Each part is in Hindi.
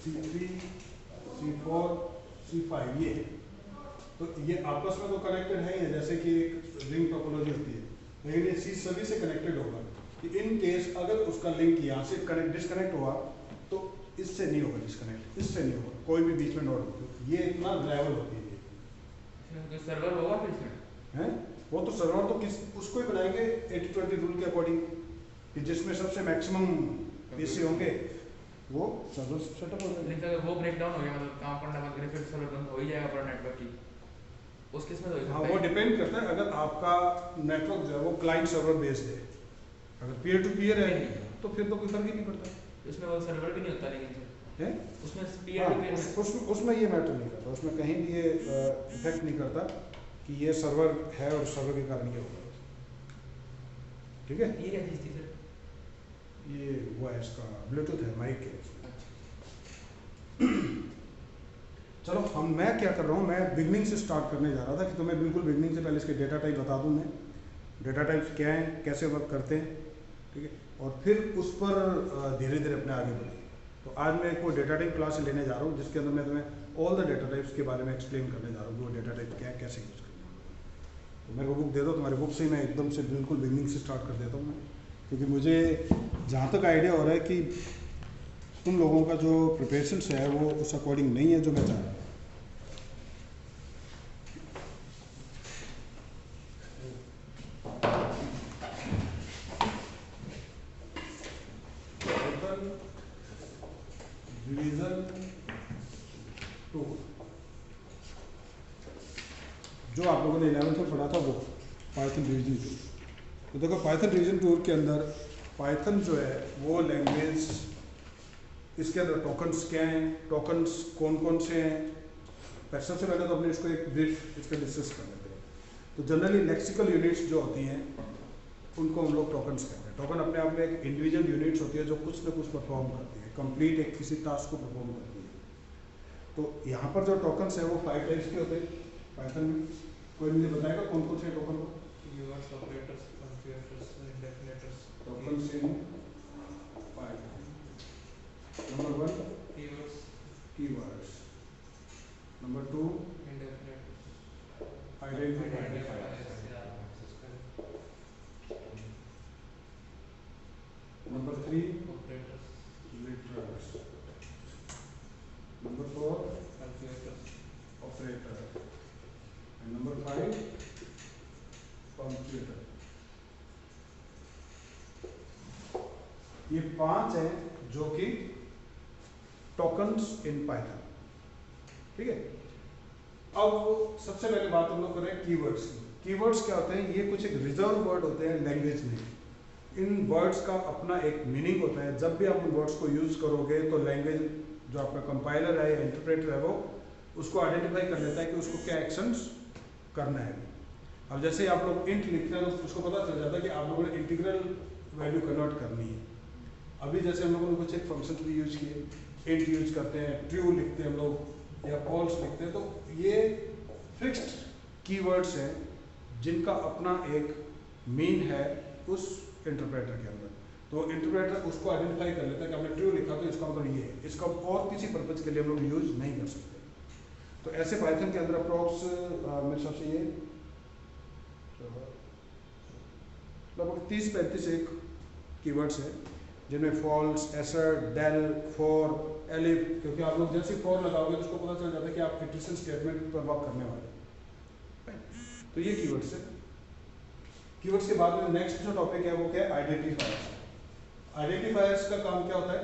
C3, C4, C5 ये, तो ये आपस में तो कनेक्टेड है ही है, जैसे कि एक रिंग टोपोलॉजी होती है, लेकिन ये चीज सभी से कनेक्टेड होगा कि इन केस अगर उसका लिंक यहाँ से डिस्कनेक्ट हुआ तो इससे नहीं होगा डिस्कनेक्ट, इससे नहीं होगा, कोई भी बीच में नोड होगा, ये इतना रिलायबल होती है। इसमें सर्वर होगा फिर इसमें हैं वो तो सर्वर तो किस उसको ही बनाएंगे 80-20 रूल के अकॉर्डिंग, कि जिसमें सबसे मैक्सिमम पीसी होंगे वो सर्वर सेटअप हो जाएगा। लेकिन अगर वो ब्रेक डाउन हो गया, मतलब काम करना बंद करे, फिर सर्वर बंद हो ही जाएगा पूरा नेटवर्क की, उस केस में तो हाँ वो डिपेंड करता है, अगर आपका नेटवर्क जो है वो क्लाइंट सर्वर बेस्ड है, अगर पीयर टू पीयर है तो फिर तो कोई फर्क ही नहीं पड़ता। उसमें वो सर्वर भी नहीं होता, लेकिन है उसमें पीयर टू पीयर उसमें ये मैटर नहीं करता, उसमें कहीं भी ये इफेक्ट नहीं करता कि ये सर्वर है और सर्वर के कारण ये होगा, ठीक है। ये क्या चीज़ थी सर? ये वो है इसका ब्लूटूथ है, माइक है। चलो मैं क्या कर रहा हूँ, मैं बिगनिंग से स्टार्ट करने जा रहा था कि तुम्हें बिल्कुल बिगनिंग से पहले इसके डेटा टाइप बता दूँ मैं, डेटा टाइप्स क्या हैं, कैसे वर्क करते हैं, ठीक है, और फिर उस पर धीरे धीरे अपने आगे बढ़ेंगे। तो आज मैं एक वो डेटा टाइप क्लास लेने जा रहा हूँ जिसके अंदर मैं तुम्हें ऑल द डेटा टाइप्स के बारे में एक्सप्लेन करने जा रहा हूँ, वो डेटा टाइप क्या है, कैसे यूज़ करना है। तो मेरे को बुक दे दो, तुम्हारी बुक से मैं एकदम से बिल्कुल बिगनिंग से स्टार्ट कर देता हूँ मैं, क्योंकि मुझे जहाँ तक आइडिया हो रहा है कि तुम लोगों का जो प्रिपरेशंस है वो उस अकॉर्डिंग नहीं है जो मैं चाह रहा हूँ। रिवीजन 2 जो आप लोगों ने 11th में पढ़ा था वो पाइथन रिवीजन 2। तो देखो पाइथन रिवीजन 2 के अंदर पाइथन जो है वो लैंग्वेज, इसके अंदर टोकन्स क्या हैं, टोकन्स कौन कौन से हैं, सबसे पहले तो अपने इसको एक ब्रीफ इस पर डिस्कस कर लेते हैं। तो जनरली लेक्सिकल यूनिट्स जो होती हैं उनको हम लोग टोकन्स कहते हैं। टोकन अपने आप में एक इंडिविजुअल यूनिट्स होती है जो कुछ ना कुछ परफॉर्म करती है, कंप्लीट एक किसी टास्क को परफॉर्म करती है। तो यहाँ पर जो टोकन्स है वो 5 टाइप्स के होते हैं पाइथन में। कोई मुझे बताएगा कौन कौन से टोकन को? Keywords, operators, comparators, identifiers. Tokens in Python. Number 1 keywords, keywords, number 2 identifiers, identifiers, number 3 operators, literals, number 4 calculators, operator, and number 5 computer. ये 5 हैं जो कि टोकन्स इन पाइथन, ठीक है। अब सबसे पहले बात हम लोग करें कीवर्ड्स की। कीवर्ड्स क्या होते हैं? ये कुछ एक रिजर्व वर्ड होते हैं लैंग्वेज में। इन वर्ड्स का अपना एक मीनिंग होता है, जब भी आप उन वर्ड्स को यूज करोगे तो लैंग्वेज जो आपका कंपाइलर है या इंटरप्रेटर है वो उसको आइडेंटिफाई कर लेता है कि उसको क्या एक्शंस करना है। अब जैसे आप लोग इंट लिखते हैं तो उसको पता चल जाता है कि आप लोगों ने इंटीग्रल वैल्यू कन्वर्ट करनी है। अभी जैसे हम लोगों ने कुछ एक फंक्शन भी यूज किए, इंट यूज करते हैं, ट्रू लिखते हैं हम लोग या फॉल्स लिखते हैं, तो ये फिक्स्ड कीवर्ड्स हैं जिनका अपना एक मीन है उस इंटरप्रेटर के अंदर। तो इंटरप्रेटर उसको आइडेंटिफाई कर लेता है कि हमने ट्रू लिखा तो इसका मतलब ये है, इसका और किसी पर्पज के लिए हम लोग यूज नहीं कर सकते। तो ऐसे पाइथन के अंदर अप्रॉक्स मेरे हिसाब से ये लगभग 30-35 एक कीवर्ड्स हैं जिनमें false, assert, del, for, elif, क्योंकि आप लोग जैसे फॉर लगाओगे तो उसको पता चल जाता है कि आप इटरेशन स्टेटमेंट पर वर्क करने वाले हैं। तो ये कीवर्ड्स है। कीवर्ड्स के बाद में नेक्स्ट जो टॉपिक है वो क्या है? आइडेंटिफायर्स। आइडेंटिफायर्स का काम क्या होता है?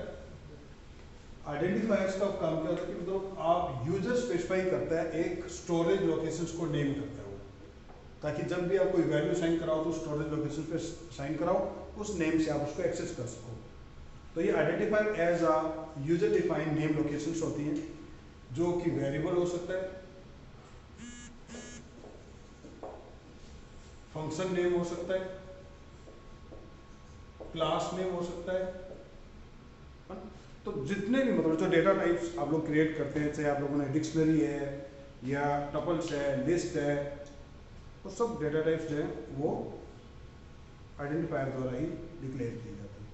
आइडेंटिफायर्स का काम क्या होता है कि मतलब आप यूजर स्पेसिफाई करता है एक स्टोरेज लोकेशंस को नेम करता है वो, ताकि जब भी आप कोई वैल्यू साइन कराओ तो स्टोरेज लोकेशन पे साइन कराओ, उस नेम से आप उसको एक्सेस कर सको। तो ये identifier as a user defined name locations होती हैं जो कि वेरिएबल हो सकता है, फंक्शन नेम हो सकता है, क्लास नेम हो सकता है। तो जितने भी मतलब जो डेटा टाइप्स आप लोग क्रिएट करते हैं, चाहे आप लोगों ने डिक्शनरी है या टपल्स है, लिस्ट है, तो सब डेटा टाइप्स जो है वो आइडेंटिफायर द्वारा ही डिक्लेयर किए जाते हैं।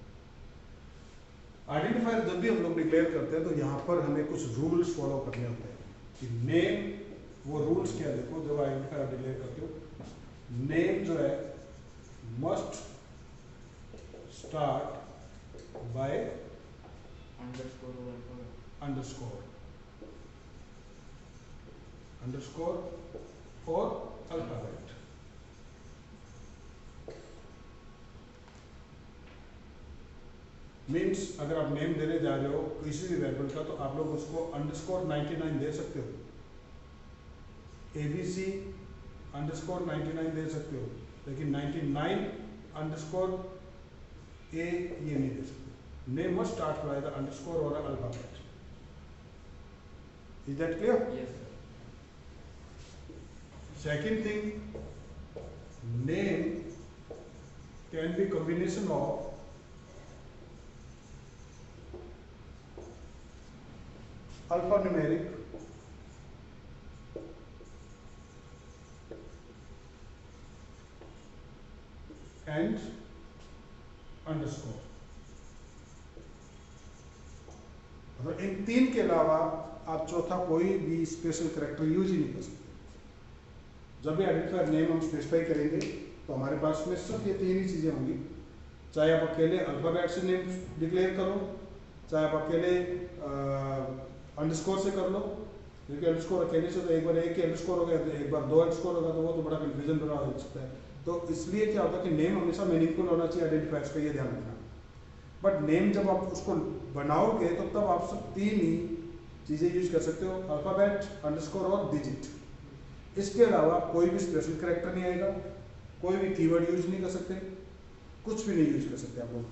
आइडेंटिफायर जब भी हम लोग डिक्लेयर करते हैं तो यहाँ पर हमें कुछ रूल्स फॉलो करने होते हैं कि नेम, वो रूल्स क्या देखो जब आइडेंटिफायर डिक्लेयर करते हो, नेम जो है must start bye underscore or alphabet. Underscore or alphabet. Means अगर आप नेम देने जा रहे हो किसी भी वेरिएबल का तो आप लोग उसको अंडरस्कोर 99 दे सकते हो, ABC अंडरस्कोर 99 दे सकते हो, लेकिन 99 अंडरस्कोर A ये नहीं दे सकते। Name must start by the underscore or alphabet. Is that clear? Yes sir. Second thing, name can be combination of alphanumeric and underscore। मतलब इन तीन के अलावा आप चौथा कोई भी स्पेशल कैरेक्टर यूज ही नहीं कर सकते। जब भी आइडेंटिफायर नेम हम स्पेसिफाई करेंगे तो हमारे पास में सिर्फ ये तीन ही चीज़ें होंगी, चाहे आप अकेले अल्फाबेट से नेम डिक्लेयर करो, चाहे आप अकेले अंडरस्कोर से कर लो, क्योंकि अंडरस्कोर अकेले से तो एक बार एक ही अंडरस्कोर हो गया तो एक बार दो अंडरस्कोर होगा तो वो तो बड़ा कन्फ्यूजन बना हो सकता है। तो इसलिए क्या होता है कि नेम हमेशा मीनिंगफुल होना चाहिए आइडेंटिफायर्स का, ये ध्यान रखना। बट नेम जब आप उसको बनाओगे तो तब आप सब तीन ही चीज़ें यूज कर सकते हो, अल्फाबेट, अंडरस्कोर और डिजिट। इसके अलावा कोई भी स्पेशल कैरेक्टर नहीं आएगा, कोई भी कीवर्ड यूज नहीं कर सकते, कुछ भी नहीं यूज कर सकते आप लोग।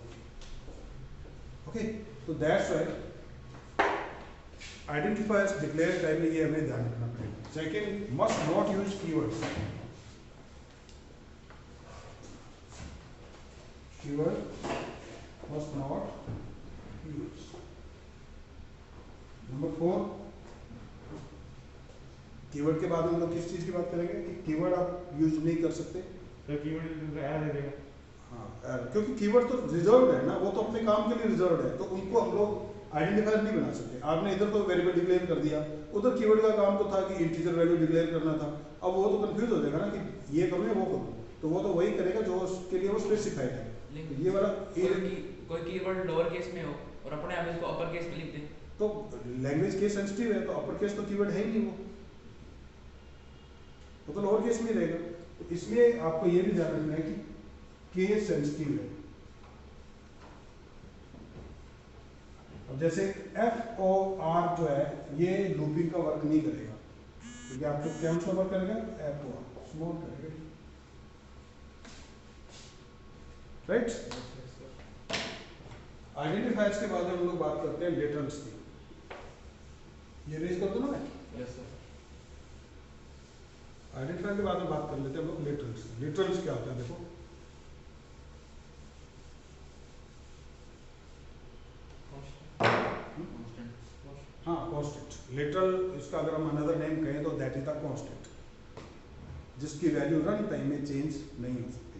ओके, तो that's why identifiers declare time में ये हमें ध्यान रखना पड़ेगा। Second, must not use keywords. Keyword must not use. Number 4, keyword के बाद हम लोग किस चीज की बात करेंगे कि कीवर्ड आप यूज नहीं कर सकते। तो कीवर्ड एरर देगा। हाँ, क्योंकि कीवर्ड तो रिजर्व्ड है ना, वो तो अपने काम के लिए रिजर्व्ड है, तो उनको हम लोग आइडेंटिफायर नहीं बना सकते। आपने इधर तो वेरिएबल डिक्लेयर कर दिया, उधर कीवर्ड का काम तो था कि इंटीजर वैल्यू डिक्लेयर करना था। अब वो तो कंफ्यूज हो जाएगा ना कि ये करूँ या वो करूँ, तो वो तो वही करेगा जो उसके लिए वो स्पेसिफाइड है। तो ये वाला कोई कीवर्ड लोअर केस में हो और अपने आप इसको अपर केस में लिख दे तो लैंग्वेज केस सेंसिटिव है, तो अपर केस तो कीवर्ड है ही नहीं, वो तो लोअर केस में रहेगा। तो इसलिए आपको ये भी ध्यान रखना है कि केस सेंसिटिव है। अब जैसे FOR जो है ये लूपिंग का वर्क नहीं करेगा, क्योंकि आपको क्या सा वर्क करेगा, FOR स्मॉल करेगा, राइट। आइडेंटिफायर्स के बाद हम लोग बात करते हैं लेटरल्स की। ये रेज कर दो ना मैं। Yes sir. आइडेंटिफायर के बाद में बात कर लेते हैं हम लोग लिटरल्स। लिटरल्स क्या होता है देखो, हाँ कांस्टेंट। लिटरल इसका अगर हम अनदर नेम कहें तो दैट इज द कांस्टेंट, जिसकी वैल्यू रन टाइम में चेंज नहीं हो सकती।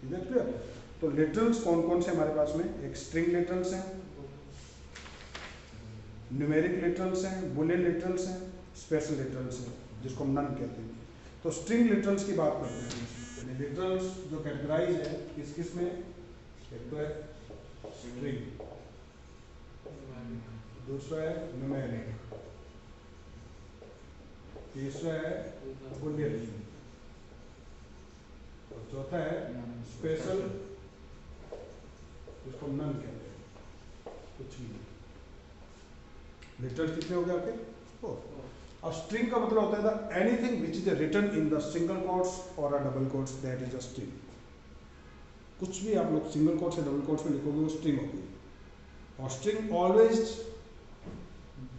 Is that clear? तो लिटरल्स कौन कौन से हमारे पास में, एक स्ट्रिंग लिटरल्स हैं, न्यूमेरिक लिटरल्स हैं, बुलियन लिटरल्स हैं, स्पेशल लिटरल्स हैं जिसको हम नन कहते हैं। तो स्ट्रिंग लिटरल्स की बात करते हैं। लिटरल्स जो कैटेगराइज है किस किस में, एक तो है स्ट्रिंग, दूसरा है न्यूमेरिक, तीसरा है बुलियन और चौथा है स्पेशल, जिसको हम नन कहते हैं, कुछ भी नहीं। लिटरल्स कितने हो गए आपके? 4। अब स्ट्रिंग का मतलब होता है anything which is written in the single quotes or a double quotes, that is a string. कुछ भी आप लोग सिंगल कोट्स या डबल कोट्स में लिखोगे वो स्ट्रिंग होगी। और string always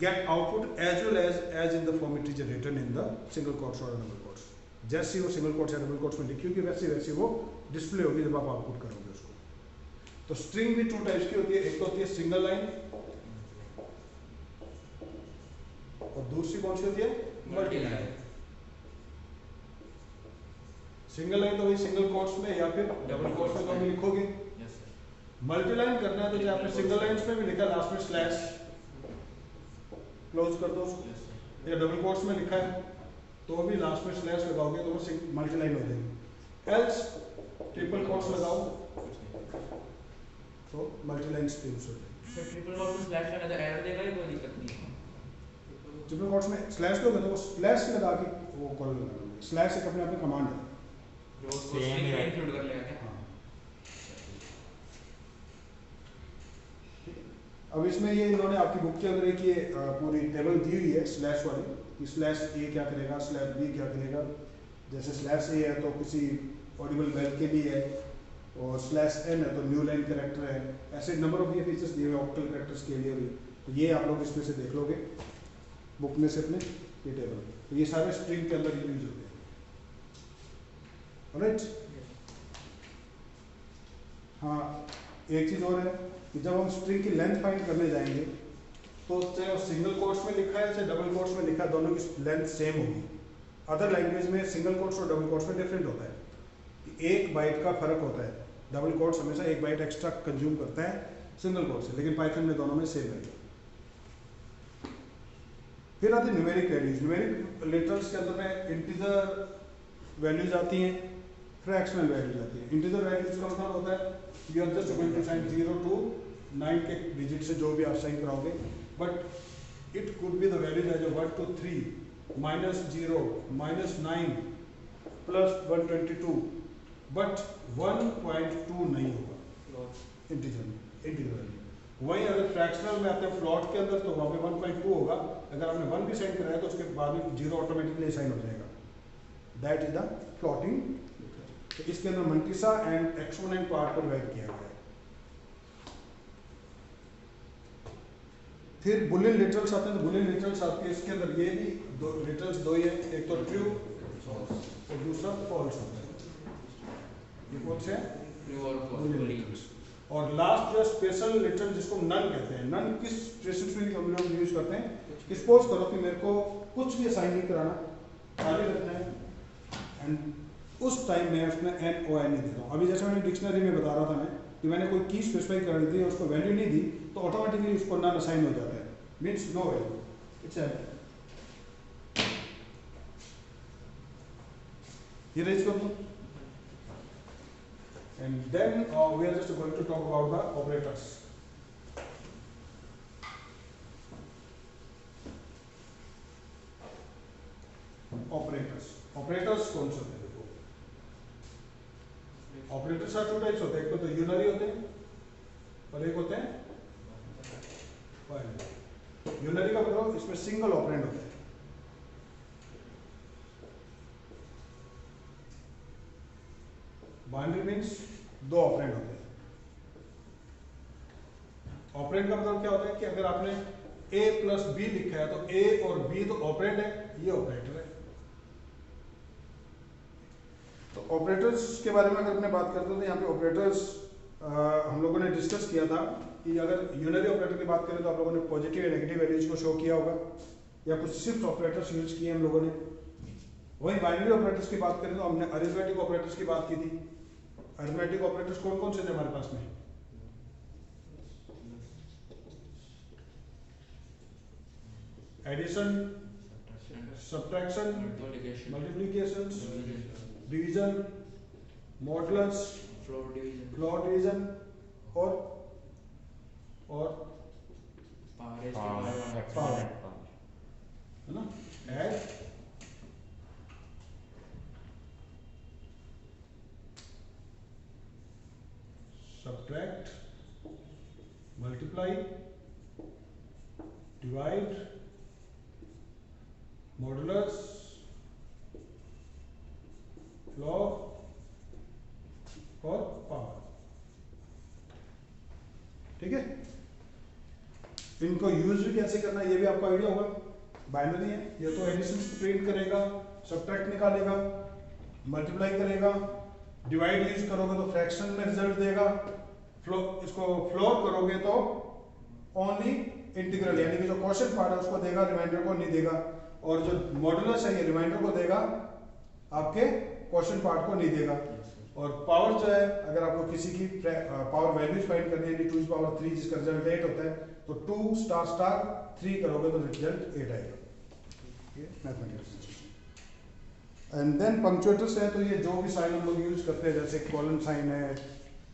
get output as well as in the form it is written in the single quotes or double quotes. जैसे वो सिंगल कोट्स या डबल कोट्स में लिखी होगी वैसे वो डिस्प्ले होगी जब आप आउटपुट करोगे उसको। तो स्ट्रिंग भी 2 टाइप्स की होती है, एक तो होती है सिंगल लाइन और दूसरी कौन सी होती है, मल्टी लाइन। सिंगल लाइन तो वही सिंगल कोट्स में या फिर डबल कोट्स में तो लिखोगे, यस सर। मल्टीलाइन करना है तो जो आपने सिंगल लाइंस में भी लिखा लास्ट में स्लैश क्लोज कर दो उसको, या डबल कोट्स में लिखा है तो भी लास्ट में स्लैश लगाओगे तो वो मल्टीलाइन हो जाएगी। एल्स ट्रिपल कोट्स लगाओ तो मल्टीलाइन स्ट्रीम्स हो जाएगी। सर ट्रिपल कोट में स्लैश लगा तो एरर देगा ही, कोई दिक्कत नहीं है। ट्रिपल कोट्स में स्लैश दोगे तो वो स्लैश लगा के वो कॉल लगाओगे। स्लैश एक अपने आप में कमांड है। जो स्ट्रिंग में इंक्लूड कर लेगा क्या? हाँ। अब इसमें ये इन्होंने आपकी बुक के अंदर एक ये पूरी टेबल दी हुई है स्लैश वाली कि स्लैश ए क्या करेगा, स्लैश बी क्या करेगा। जैसे स्लैश ए है तो किसी ऑडिबल वेल के लिए है, और स्लैश एन है तो न्यू लाइन कैरेक्टर है। ऐसे नंबर ऑफ ये फीचर्स दिए हुए ऑक्टल कैरेक्टर्स के लिए भी। तो ये आप लोग इसमें से देख लोगे बुक में से अपने ये टेबल, तो ये सारे स्ट्रिंग के अंदर यूज होते हैं। ऑलराइट। हाँ, एक चीज़ और है कि जब हम स्ट्रिंग की लेंथ फाइंड करने जाएंगे तो चाहे वो सिंगल कोट्स में लिखा है चाहे डबल कोट्स में लिखा है, दोनों की लेंथ सेम होगी। अदर लैंग्वेज में single quotes or double quotes में डिफरेंट होता है कि एक बाइट का फर्क होता है। डबल कोट्स हमेशा एक बाइट एक्स्ट्रा कंज्यूम करता है सिंगल कोट से, लेकिन पाइथन में दोनों में सेम है। फिर आती है न्यूमेरिक वैल्यूज। न्यूमेरिक लिटरल्स के अंदर में इंटीजर वैल्यूज आती हैं, फ्रैक्शनल वैल्यूज आती हैं। इंटीजर वैल्यूज का मतलब होता है you are just going to sign 0 to 9 के डिजिट से जो भी आप साइन कराओगे, but it could be the values as 1 to 3 -0 -9 +122, but 1.2 नहीं होगा इंटीजर में, इंटीजर वैल्यू। वहीं अगर फ्रैक्शनल में आते हैं फ्लॉट के अंदर तो वहाँ पे 1.2 होगा। अगर आपने 1 भी साइन कराया तो उसके बाद में 0 ऑटोमेटिकली साइन हो जाएगा। That is the floating. तो इसके अंदर मंटिसा एंड एक्सपोनेंट पार्ट को डिवाइड किया गया है। फिर बुलियन लिटरल्स आते हैं। तो बुलियन लिटरल्स आपके इसके अंदर ये भी दो लिटरल्स दो ही है, एक तो ट्रू और दूसरा फॉल्स होता है। ये कौन से हैं? ट्रू और बुलियन फॉल्स। लिटरल्स। और लास्ट जो स्पेशल लिटरल जिसको नन कहते हैं। नन किस सिचुएशंस में हम लोग यूज करते हैं? सपोज करो कि मेरे को कुछ भी असाइन नहीं कराना, खाली रखना है, एंड उस टाइम में उसमें एन ओ एन नहीं देता हूँ। अभी जैसे मैंने डिक्शनरी में बता रहा था मैं कि मैंने कोई की स्पेसिफाई करनी थी और उसको वैल्यू नहीं दी तो ऑटोमेटिकली उसको नन असाइन हो जाता है, means no value, it's an. ये रेज कर दो। And then we are just going to talk about the operators. Operators कौन से होते हैं? देखो, ऑपरेटर्स आर 2 टाइप्स होते हैं। एक तो यूनरी होते हैं और एक होते हैं बाइनरी। यूनरी का मतलब इसमें सिंगल ऑपरेंड होता है। बाइनरी मीन्स 2 ऑपरेंड होते हैं। ऑपरेंड का मतलब क्या होता है कि अगर आपने a + b लिखा है तो a और b तो ऑपरेंड है, ये ऑपरेटर है। तो ऑपरेटर्स के बारे में अगर अपने बात करते हैं तो यहाँ पे ऑपरेटर्स हम लोगों ने डिस्कस किया था कि अगर यूनरी ऑपरेटर की बात करें तो आप लोगों ने पॉजिटिव या नेगेटिव वैल्यूज को शो किया होगा, या कुछ शिफ्ट ऑपरेटर्स यूज किए हम लोगों ने। वहीं बाइनरी ऑपरेटर्स की बात करें तो हमने अरिथमेटिक ऑपरेटर्स की बात की थी। अरिथमेटिक ऑपरेटर्स कौन कौन से थे हमारे पास में? Addition, subtraction, multiplication, division, modulus, floor division और पावर, है ना? Add, subtract, multiply, divide, modulus, floor और पावर। ठीक है, इनको यूज भी कैसे करना है ये भी आपको आइडिया होगा। बाइनरी है, ये तो एडिशन प्रिंट करेगा, सब्ट्रैक्ट निकालेगा, मल्टीप्लाई करेगा, डिवाइड यूज करोगे तो फ्रैक्शन में रिजल्ट देगा, इसको फ्लोर करोगे तो ओनली इंटीग्रल यानी कि जो क्वोशिएंट पार्ट है उसको देगा, रिमाइंडर को नहीं देगा। और जो मॉडुलस है ये रिमाइंडर को देगा, आपके क्वोशिएंट पार्ट को नहीं देगा। और पावर जो है, अगर आपको किसी की पावर वैल्यूज फाइंड करनी है, 2 पावर 3 जिसका रिजल्ट 8 होता है, तो 2 स्टार स्टार 3 करोगे तो रिजल्ट 8 आएगा। ये मैथमेटिक्स। एंड देन पंक्चुएटर्स है, तो ये जो भी साइन हम लोग यूज करते हैं, जैसे कॉलन साइन है,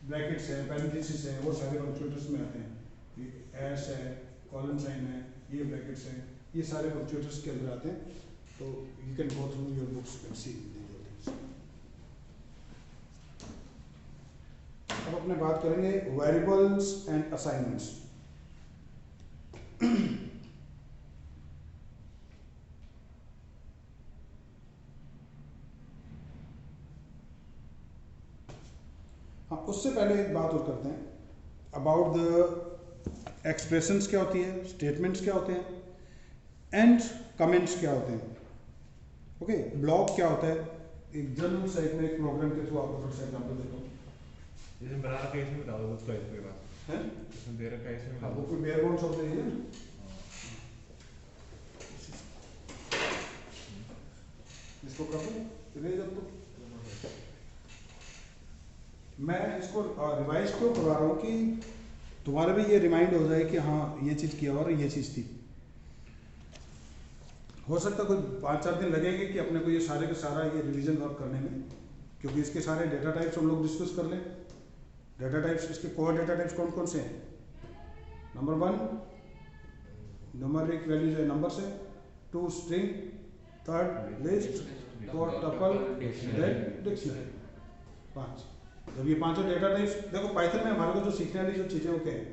ब्रैकेट्स है, पैरेंथेसिस है, वो सारे पंक्चुएटर्स में आते हैं। ये एस है, कॉलन साइन है, ये ब्रैकेट्स है, ये सारे पंक्चुएटर्स के अंदर आते हैं। तो you can go through your books and see these things. अब अपने बात करेंगे वेरिएबल्स एंड असाइनमेंट्स। हाँ, उससे पहले एक बात और करते हैं अबाउट द एक्सप्रेशंस क्या होती है, स्टेटमेंट्स क्या होते हैं, एंड कमेंट्स क्या होते हैं। ओके, ब्लॉक क्या होता है, एक जनरल सा एक प्रोग्राम के थ्रू आपको थोड़ा सा एग्जांपल देता हूँ। इसमें बना रखा है, इसमें बता दो उसका इसके बाद हैं? इसमें दे रखा है, इसमें आपको कोई बेयर बोन्स ऑफ चाहिए ना, इसको कर दो ले जब तो मैं इसको रिवाइज क्यों करवा रहा हूँ कि तुम्हारा भी ये रिमाइंड हो जाए कि हाँ ये चीज़ किया और ये चीज़ थी। हो सकता है कोई 5-4 दिन लगेंगे कि अपने को ये सारे का सारा ये रिवीजन वर्क करने में, क्योंकि इसके सारे डेटा टाइप्स हम लोग डिस्कस कर लें। डेटा टाइप्स, इसके कोर डेटा टाइप्स कौन कौन से हैं? नंबर 1 न्यूमेरिक वैल्यूज है, नंबर से, 2 string, 3 list, 4 tuple, then dictionary, 5। जब ये पांचों डेटा टाइप्स, देखो पाइथन में हमारे को जो सीखने वाली जो चीज़ें वो क्या है,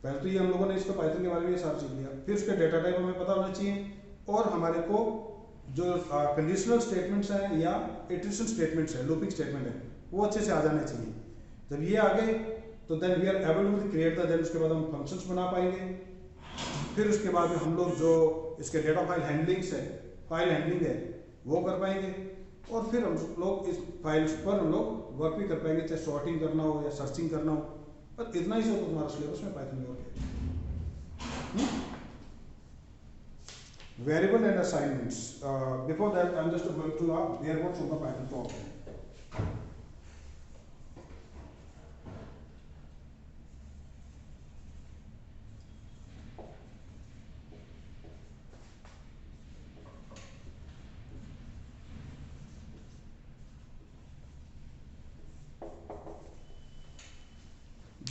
पहले तो ये हम लोगों ने इसको पाइथन के बारे में ये सारा सीख लिया, फिर उसके डेटा टाइप हमें पता होना चाहिए, और हमारे को जो कंडीशनल स्टेटमेंट्स हैं या इटरेशन स्टेटमेंट्स हैं, लूपिंग स्टेटमेंट है, वो अच्छे से आ जाने चाहिए। जब ये आ गए तो then we are able to create the, then उसके बाद हम फंक्शंस बना पाएंगे। फिर उसके बाद हम लोग जो इसके डेटा फाइल हैंडलिंग्स है, फाइल हैंडलिंग है, वो कर पाएंगे, और फिर हम लोग इस फाइल्स पर हम लोग वर्क भी कर पाएंगे, चाहे सॉर्टिंग करना हो या सर्चिंग करना हो। पर इतना ही सब तो तुम्हारा सिलेबस में पाइथन में वर्क है। Variable and assignments. Before that, I'm just going to bare bones of the Python program.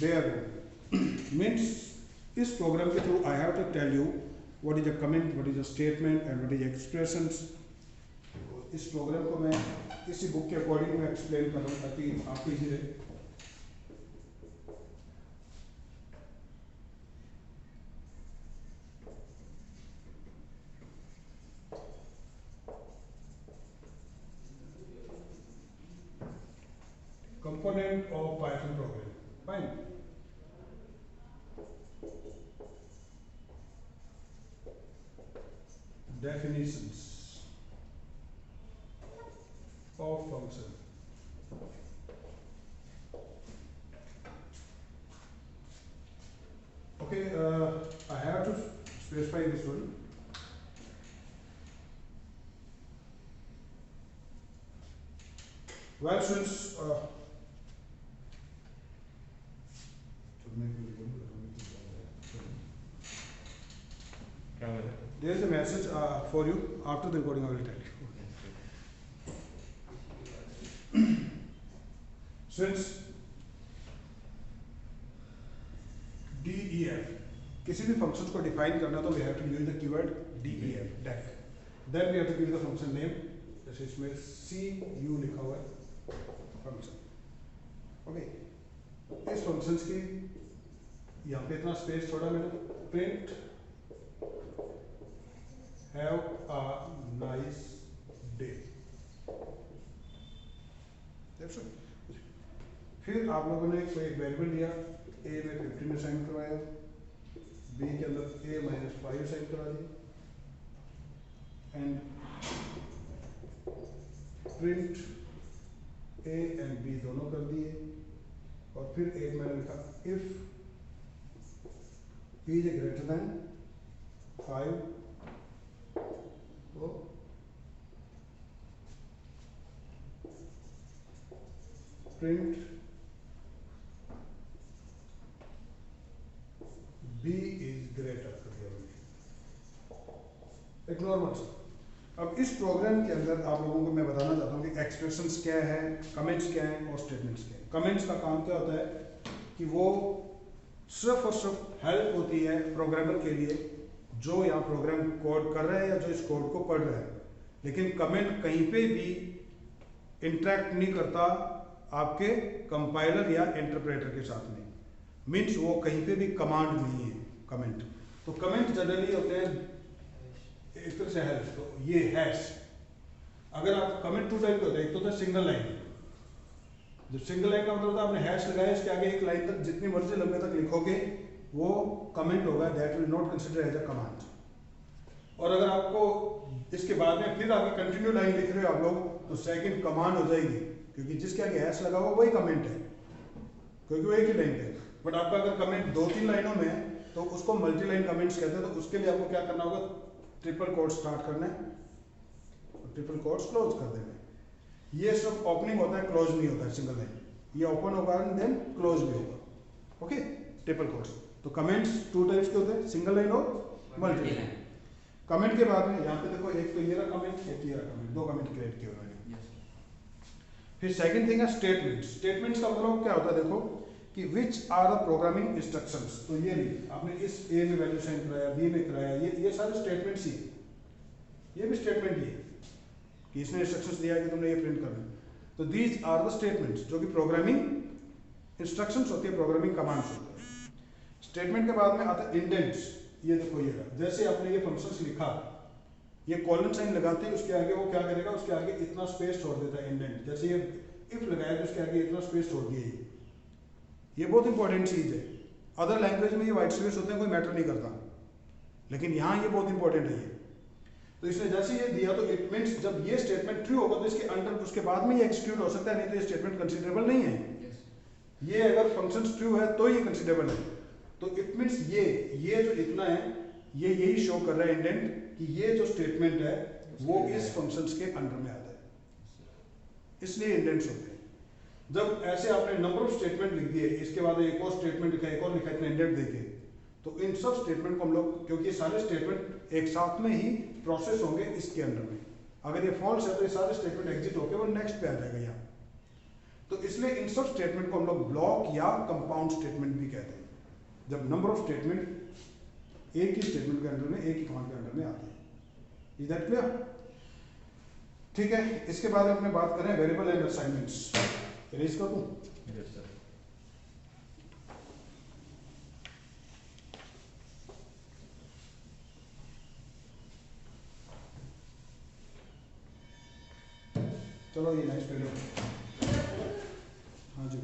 Bare bone means इस प्रोग्राम के through I have to tell you what is a comment, what is a statement and what is expressions. इस प्रोग्राम को मैं इसी बुक के अकॉर्डिंग में एक्सप्लेन कर रहा हूँ ताकि आपको इजी रहे। Component of Python program. Fine. Definitions of function. Okay, I have to specify this one. Well, since there is a message for you. After the recording, I will tell you. Since DEF, किसी भी फंक्शन को डिफाइन करना तो we have to use the keyword DEF, def. Then we have to give the function name. जैसे इसमें CU लिखा हुआ है फंक्शन। ओके, इस फंक्शंस की यहाँ पे इतना स्पेस छोड़ा मैंने, print Have a nice day. फिर आप लोगों ने कोई वेरिएबल लिया, a में 15 असाइन करवाया, b के अंदर a - 5 असाइन करा दिया, and print a and b दोनों कर दिए, और फिर एक मैंने लिखा if p is greater than 5 तो प्रिंट b इज ग्रेटर कर दिया मैंने, एक नॉर्मल सा। अब इस प्रोग्राम के अंदर आप लोगों को मैं बताना चाहता हूँ कि एक्सप्रेशंस क्या है, कमेंट्स क्या हैं और स्टेटमेंट्स क्या हैं। कमेंट्स का काम क्या होता है कि वो सिर्फ और सिर्फ हेल्प होती है प्रोग्रामर के लिए जो यहाँ प्रोग्राम कोड कर रहा है या जो इस कोड को पढ़ रहा है, लेकिन कमेंट कहीं पे भी इंटरेक्ट नहीं करता आपके कंपाइलर या इंटरप्रेटर के साथ में। मीन्स वो कहीं पे भी कमांड नहीं है कमेंट। तो कमेंट जनरली होते हैं एक तरह से हेल्प, तो ये हैश। अगर आप कमेंट टू टाइप के होते हैं, एक तो होता है सिंगल लाइन। जब सिंगल लाइन का मतलब होता है आपने हैश लगाया, इसके आगे एक लाइन तक जितनी मर्जी लंबे तक लिखोगे वो कमेंट होगा, that will not consider as a command. और अगर आपको इसके बाद में फिर आगे कंटिन्यू लाइन लिख रहे हो आप लोग, तो सेकंड कमांड हो जाएगी, क्योंकि जिसके आगे हैश लगा हुआ वही कमेंट है, क्योंकि वो एक ही लाइन है। बट आपका अगर कमेंट 2-3 लाइनों में है तो उसको मल्टी लाइन कमेंट्स कहते हैं। तो उसके लिए आपको क्या करना होगा, ट्रिपल कोट स्टार्ट करना है और ट्रिपल कोट्स क्लोज कर देना है। ये सब ओपनिंग होता है, क्लोज नहीं होता है सिंगल लाइन। ये ओपन होगा एंड देन क्लोज भी होगा। Okay, triple quotes. तो कमेंट्स 2 टाइप्स के होते हैं, सिंगल लाइन और मल्टी लाइन। कमेंट के बाद में यहाँ पे देखो, एक तो ये रहा कमेंट, एक ये रहा कमेंट, 2 कमेंट क्रिएट किए हुए हैं। फिर सेकंड थिंग है स्टेटमेंट। स्टेटमेंट्स का मतलब क्या होता है, देखो कि which are the programming instructions. तो ये नहीं, आपने इस ए में वैल्यू साइन कराया, बी में कराया, ये सारे स्टेटमेंट्स ही है। ये भी स्टेटमेंट ही है कि इसने इंस्ट्रक्शंस दिया है कि तुमने ये प्रिंट करना है। तो दीज आर द स्टेटमेंट्स, जो कि प्रोग्रामिंग इंस्ट्रक्शंस होती है, प्रोग्रामिंग कमांड्स होते हैं। स्टेटमेंट के बाद में आता है इंडेंट्स। ये देखो, ये रहा, जैसे आपने ये फंक्शंस लिखा, ये कॉलन साइन लगाते हैं, उसके आगे वो क्या करेगा, उसके आगे इतना स्पेस छोड़ देता है, इंडेंट। जैसे ये इफ लगाया तो उसके आगे इतना स्पेस छोड़ दिया। ये बहुत इंपॉर्टेंट चीज है। अदर लैंग्वेज में ये वाइट स्पेस होते हैं, कोई मैटर नहीं करता, लेकिन यहाँ ये बहुत इंपॉर्टेंट है ये। तो इसने जैसे ये दिया तो इट मींस जब ये स्टेटमेंट ट्रू होगा तो इसके अंडर उसके बाद में ये एक्सिक्यूट हो सकता है, नहीं तो ये स्टेटमेंट कंसीडरेबल नहीं है। ये अगर फंक्शन ट्रू है तो ये कंसीडरेबल है। तो इट मींस ये जो इतना है, ये यही शो कर रहा है इंडेंट कि ये जो स्टेटमेंट है वो इस फंक्शंस के अंडर में आता है, इसलिए इंडेंट्स होते हैं। जब ऐसे आपने नंबर ऑफ स्टेटमेंट लिख दिए, इसके बाद एक और स्टेटमेंट लिखा, एक और लिखा, इतना इंडेंट देके, तो इन सब स्टेटमेंट को हम लोग, क्योंकि ये सारे स्टेटमेंट एक साथ में ही प्रोसेस होंगे इसके अंडर में, अगर ये फॉल्स है तो ये सारे स्टेटमेंट एग्जिट होकर वो नेक्स्ट पे आ जाएगा यहाँ। तो इसलिए इन सब स्टेटमेंट को हम लोग ब्लॉक या कंपाउंड स्टेटमेंट भी कहते हैं, जब नंबर ऑफ स्टेटमेंट एक ही स्टेटमेंट के अंडर में, एक ही कमांड के अंडर में आते हैं। Is that clear? ठीक है, इसके बाद अपने बात करें वेरिएबल एंड असाइनमेंट्स। इरेज कर दूं? Yes sir. चलो ये नेक्स्ट वीडियो। हाँ जी।